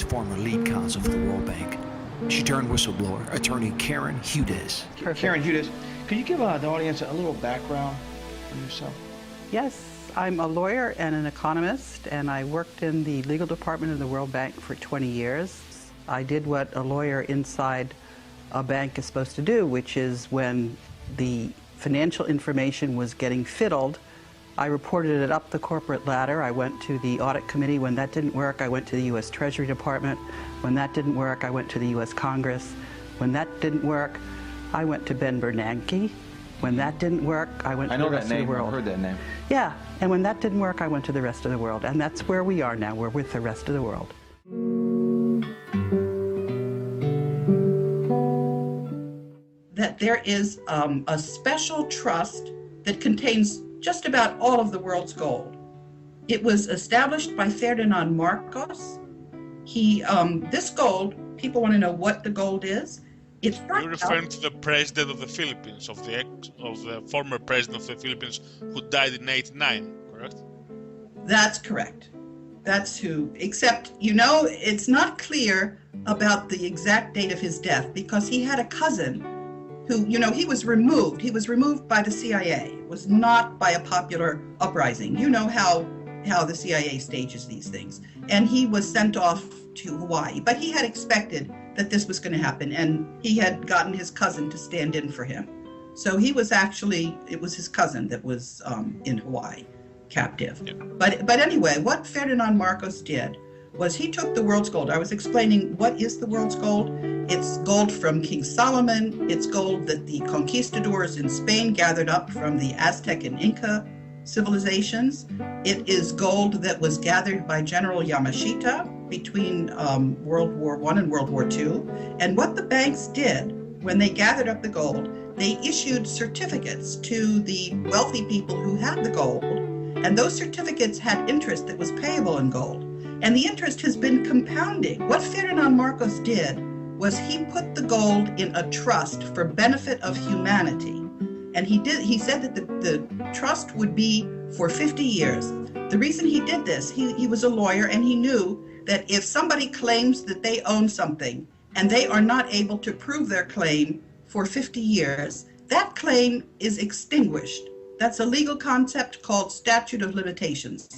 Former lead counsel for the World Bank. She turned whistleblower, attorney Karen Hudes. Karen Hudes, could you give the audience a little background on yourself? Yes, I'm a lawyer and an economist, and I worked in the legal department of the World Bank for 20 years. I did what a lawyer inside a bank is supposed to do, which is when the financial information was getting fiddled, I reported it up the corporate ladder. I went to the audit committee. When that didn't work, I went to the U.S. Treasury Department. When that didn't work, I went to the U.S. Congress. When that didn't work, I went to Ben Bernanke. When that didn't work, I went to the rest of the world. I heard that name. Yeah, and when that didn't work, I went to the rest of the world. And that's where we are now. We're with the rest of the world. That there is a special trust that contains just about all of the world's gold. It was established by Ferdinand Marcos. This gold, people want to know what the gold is. You're referring to the president of the Philippines, of the former president of the Philippines who died in '89, correct? That's correct. That's who, except, it's not clear about the exact date of his death because he had a cousin who, he was removed. He was removed by the CIA. It was not by a popular uprising. You know how the CIA stages these things. And he was sent off to Hawaii. But he had expected that this was going to happen, and he had gotten his cousin to stand in for him. So it was his cousin that was in Hawaii, captive. Yeah. But anyway, what Ferdinand Marcos did was he took the world's gold. I was explaining what is the world's gold. It's gold from King Solomon. It's gold that the conquistadors in Spain gathered up from the Aztec and Inca civilizations. It is gold that was gathered by General Yamashita between World War I and World War II. And what the banks did when they gathered up the gold, they issued certificates to the wealthy people who had the gold. And those certificates had interest that was payable in gold. And the interest has been compounding. What Ferdinand Marcos did was he put the gold in a trust for benefit of humanity. And he said that the trust would be for 50 years. The reason he did this, he was a lawyer, and he knew that if somebody claims that they own something and they are not able to prove their claim for 50 years, that claim is extinguished. That's a legal concept called statute of limitations.